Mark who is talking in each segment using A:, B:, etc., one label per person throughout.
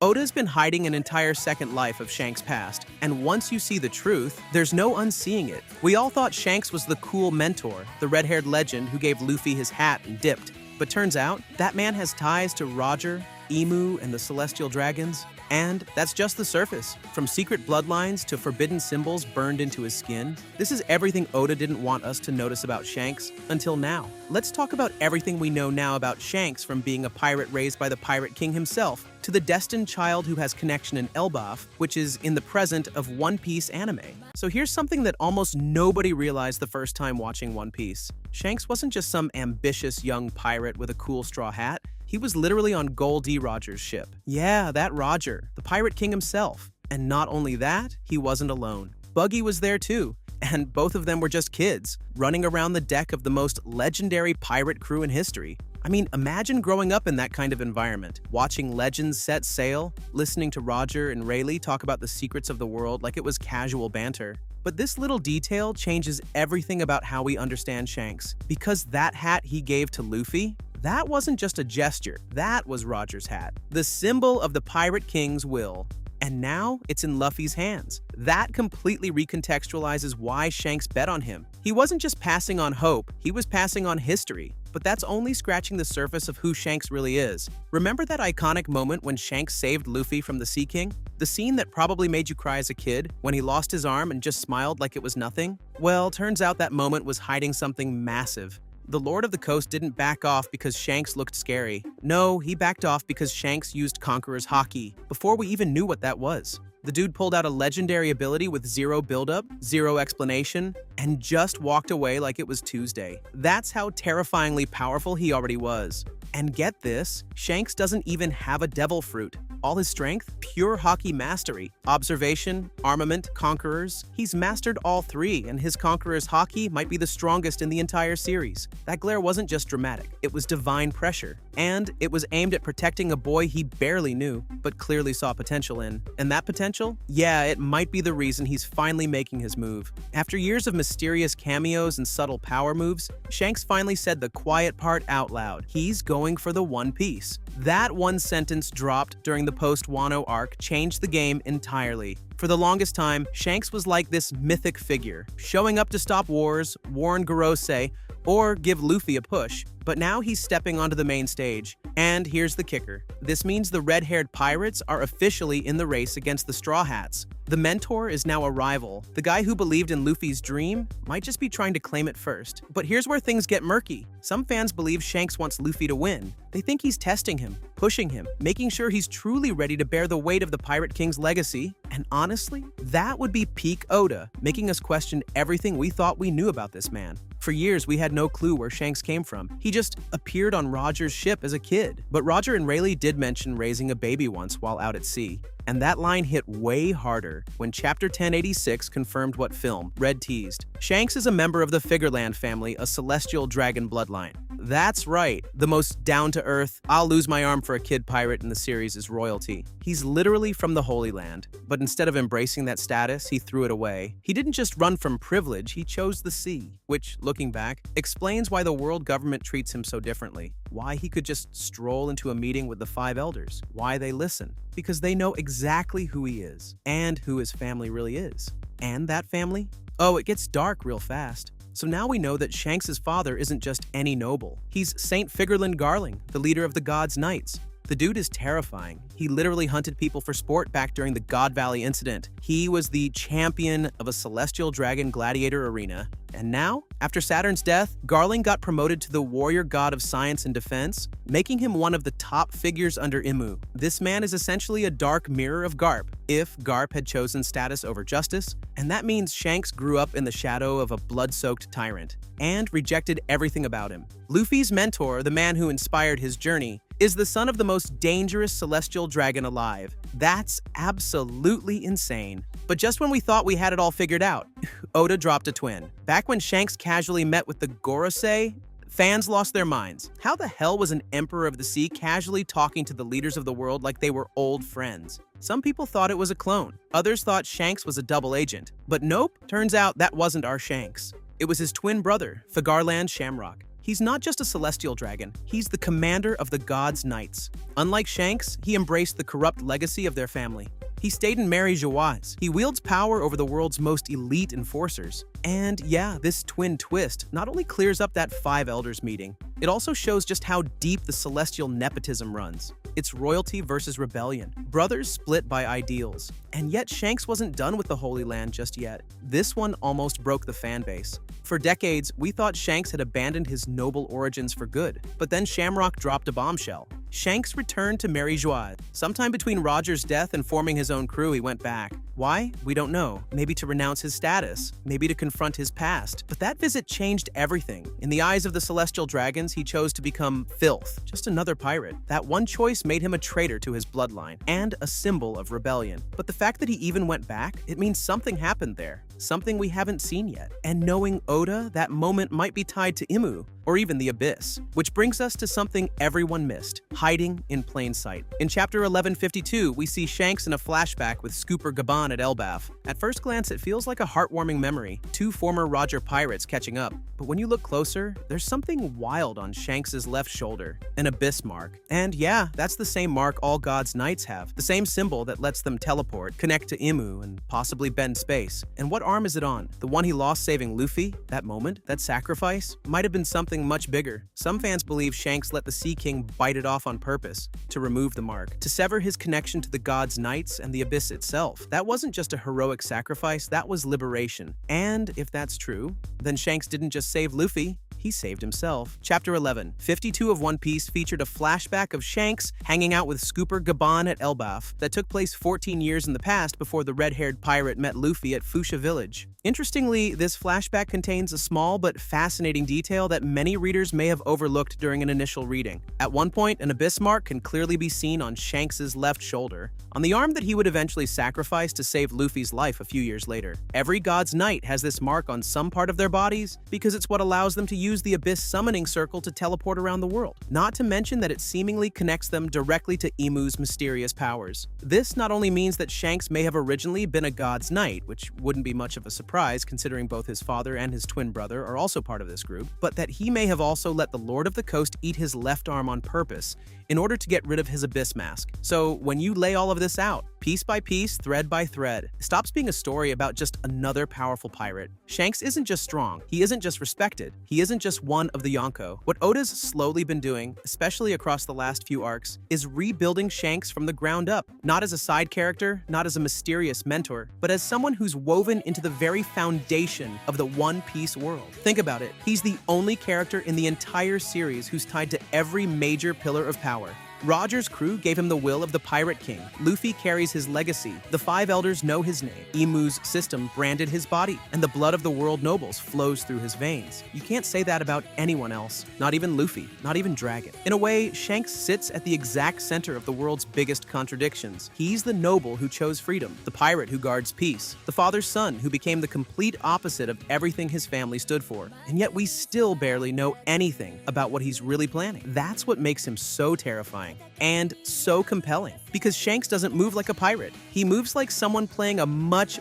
A: Oda's been hiding an entire second life of Shanks' past, and once you see the truth, there's no unseeing it. We all thought Shanks was the cool mentor, the red-haired legend who gave Luffy his hat and dipped. But turns out, that man has ties to Roger, Imu, and the Celestial Dragons. And that's just the surface. From secret bloodlines to forbidden symbols burned into his skin, this is everything Oda didn't want us to notice about Shanks until now. Let's talk about everything we know now about Shanks, from being a pirate raised by the Pirate King himself, to the destined child who has connection in Elbaf, which is in the present of One Piece anime. So here's something that almost nobody realized the first time watching One Piece. Shanks wasn't just some ambitious young pirate with a cool straw hat. He was literally on Gol D. Roger's ship. Yeah, that Roger, the Pirate King himself. And not only that, he wasn't alone. Buggy was there too, and both of them were just kids, running around the deck of the most legendary pirate crew in history. I mean, imagine growing up in that kind of environment, watching legends set sail, listening to Roger and Rayleigh talk about the secrets of the world like it was casual banter. But this little detail changes everything about how we understand Shanks, because that hat he gave to Luffy, that wasn't just a gesture, that was Roger's hat, the symbol of the Pirate King's will. And now it's in Luffy's hands. That completely recontextualizes why Shanks bet on him. He wasn't just passing on hope, he was passing on history. But that's only scratching the surface of who Shanks really is. Remember that iconic moment when Shanks saved Luffy from the Sea King? The scene that probably made you cry as a kid, when he lost his arm and just smiled like it was nothing? Well, turns out that moment was hiding something massive. The Lord of the Coast didn't back off because Shanks looked scary. No, he backed off because Shanks used Conqueror's Haki, before we even knew what that was. The dude pulled out a legendary ability with zero buildup, zero explanation, and just walked away like it was Tuesday. That's how terrifyingly powerful he already was. And get this, Shanks doesn't even have a devil fruit. All his strength, pure Haki mastery. Observation, armament, conquerors. He's mastered all three, and his Conqueror's Haki might be the strongest in the entire series. That glare wasn't just dramatic, it was divine pressure. And it was aimed at protecting a boy he barely knew, but clearly saw potential in. And that potential? Yeah, it might be the reason he's finally making his move. After years of mysterious cameos and subtle power moves, Shanks finally said the quiet part out loud. He's going for the One Piece. That one sentence dropped during the post-Wano arc changed the game entirely. For the longest time, Shanks was like this mythic figure, showing up to stop wars, warn Gorosei, or give Luffy a push. But now he's stepping onto the main stage. And here's the kicker. This means the red-haired pirates are officially in the race against the Straw Hats. The mentor is now a rival. The guy who believed in Luffy's dream might just be trying to claim it first. But here's where things get murky. Some fans believe Shanks wants Luffy to win. They think he's testing him, pushing him, making sure he's truly ready to bear the weight of the Pirate King's legacy. And honestly, that would be peak Oda, making us question everything we thought we knew about this man. For years, we had no clue where Shanks came from. He just appeared on Roger's ship as a kid. But Roger and Rayleigh did mention raising a baby once while out at sea. And that line hit way harder when Chapter 1086 confirmed what film Red teased. Shanks is a member of the Figarland family, a celestial dragon bloodline. That's right, the most down-to-earth, I'll lose my arm for a kid pirate in the series is royalty. He's literally from the Holy Land, but instead of embracing that status, he threw it away. He didn't just run from privilege, he chose the sea, which, looking back, explains why the world government treats him so differently. Why he could just stroll into a meeting with the five elders. Why they listen. Because they know exactly who he is, and who his family really is. And that family? Oh, it gets dark real fast. So now we know that Shanks' father isn't just any noble. He's Saint Figarland Garling, the leader of the God's Knights. The dude is terrifying. He literally hunted people for sport back during the God Valley incident. He was the champion of a Celestial Dragon gladiator arena. And now, after Saturn's death, Garling got promoted to the warrior god of science and defense, making him one of the top figures under Imu. This man is essentially a dark mirror of Garp, if Garp had chosen status over justice, and that means Shanks grew up in the shadow of a blood-soaked tyrant, and rejected everything about him. Luffy's mentor, the man who inspired his journey, is the son of the most dangerous celestial dragon alive. That's absolutely insane. But just when we thought we had it all figured out, Oda dropped a twin. Back when Shanks casually met with the Gorosei, fans lost their minds. How the hell was an Emperor of the Sea casually talking to the leaders of the world like they were old friends? Some people thought it was a clone. Others thought Shanks was a double agent. But nope, turns out that wasn't our Shanks. It was his twin brother, Figarland Shamrock. He's not just a celestial dragon, he's the commander of the gods' knights. Unlike Shanks, he embraced the corrupt legacy of their family. He stayed in Mary Joieuse. He wields power over the world's most elite enforcers. And yeah, this twin twist not only clears up that Five Elders meeting, it also shows just how deep the celestial nepotism runs. It's royalty versus rebellion. Brothers split by ideals. And yet Shanks wasn't done with the Holy Land just yet. This one almost broke the fan base. For decades, we thought Shanks had abandoned his noble origins for good, but then Shamrock dropped a bombshell. Shanks returned to Mary Joieuse. Sometime between Roger's death and forming his own crew, he went back. Why? We don't know. Maybe to renounce his status, maybe to confront his past. But that visit changed everything. In the eyes of the Celestial Dragons, he chose to become filth, just another pirate. That one choice made him a traitor to his bloodline and a symbol of rebellion. But the fact that he even went back, it means something happened there. Something we haven't seen yet. And knowing Oda, that moment might be tied to Imu, or even the Abyss. Which brings us to something everyone missed, hiding in plain sight. In chapter 1152, we see Shanks in a flashback with Scooper Gaban at Elbaf. At first glance, it feels like a heartwarming memory, two former Roger pirates catching up. But when you look closer, there's something wild on Shanks' left shoulder, an Abyss mark. And yeah, that's the same mark all gods' knights have, the same symbol that lets them teleport, connect to Imu, and possibly bend space. And what arm is it on? The one he lost saving Luffy? That moment? That sacrifice? Might have been something much bigger. Some fans believe Shanks let the Sea King bite it off on purpose, to remove the mark, to sever his connection to the gods' knights and the Abyss itself. That wasn't just a heroic sacrifice, that was liberation. And if that's true, then Shanks didn't just save Luffy, he saved himself. Chapter 1152 of One Piece featured a flashback of Shanks hanging out with Scooper Gaban at Elbaf that took place 14 years in the past before the red-haired pirate met Luffy at Fuchsia Village. Interestingly, this flashback contains a small but fascinating detail that many readers may have overlooked during an initial reading. At one point, an Abyss mark can clearly be seen on Shanks' left shoulder, on the arm that he would eventually sacrifice to save Luffy's life a few years later. Every god's knight has this mark on some part of their bodies because it's what allows them to use the Abyss summoning circle to teleport around the world. Not to mention that it seemingly connects them directly to Imu's mysterious powers. This not only means that Shanks may have originally been a god's knight, which wouldn't be much of a surprise considering both his father and his twin brother are also part of this group, but that he may have also let the Lord of the Coast eat his left arm on purpose in order to get rid of his Abyss mask. So when you lay all of this out, piece by piece, thread by thread, it stops being a story about just another powerful pirate. Shanks isn't just strong, he isn't just respected, he isn't just one of the Yonko. What Oda's slowly been doing, especially across the last few arcs, is rebuilding Shanks from the ground up, not as a side character, not as a mysterious mentor, but as someone who's woven into the very foundation of the One Piece world. Think about it, he's the only character in the entire series who's tied to every major pillar of power. Roger's crew gave him the will of the Pirate King. Luffy carries his legacy. The Five Elders know his name. Imu's system branded his body, and the blood of the world nobles flows through his veins. You can't say that about anyone else, not even Luffy, not even Dragon. In a way, Shanks sits at the exact center of the world's biggest contradictions. He's the noble who chose freedom, the pirate who guards peace, the father's son who became the complete opposite of everything his family stood for. And yet we still barely know anything about what he's really planning. That's what makes him so terrifying. And so compelling, because Shanks doesn't move like a pirate. He moves like someone playing a much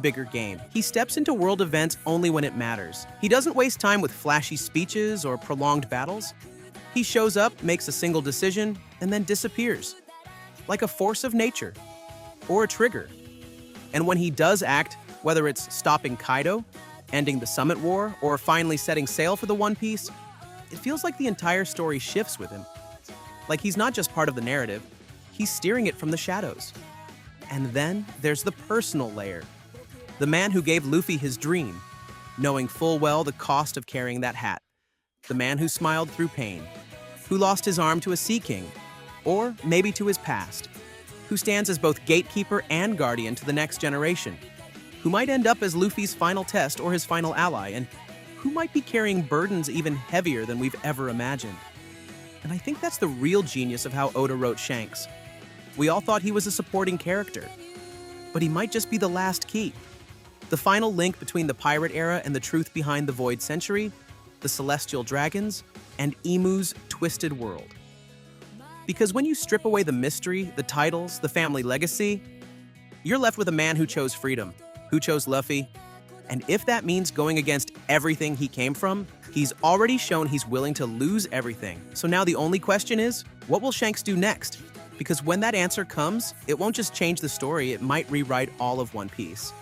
A: bigger game. He steps into world events only when it matters. He doesn't waste time with flashy speeches or prolonged battles. He shows up, makes a single decision, and then disappears, like a force of nature, or a trigger. And when he does act, whether it's stopping Kaido, ending the Summit War, or finally setting sail for the One Piece, it feels like the entire story shifts with him. Like he's not just part of the narrative, he's steering it from the shadows. And then there's the personal layer. The man who gave Luffy his dream, knowing full well the cost of carrying that hat. The man who smiled through pain, who lost his arm to a Sea King, or maybe to his past, who stands as both gatekeeper and guardian to the next generation, who might end up as Luffy's final test or his final ally, and who might be carrying burdens even heavier than we've ever imagined. And I think that's the real genius of how Oda wrote Shanks. We all thought he was a supporting character, but he might just be the last key. The final link between the pirate era and the truth behind the Void Century, the Celestial Dragons, and Imu's twisted world. Because when you strip away the mystery, the titles, the family legacy, you're left with a man who chose freedom, who chose Luffy, and if that means going against everything he came from, He's already shown he's willing to lose everything. So now the only question is, what will Shanks do next? Because when that answer comes, it won't just change the story, it might rewrite all of One Piece.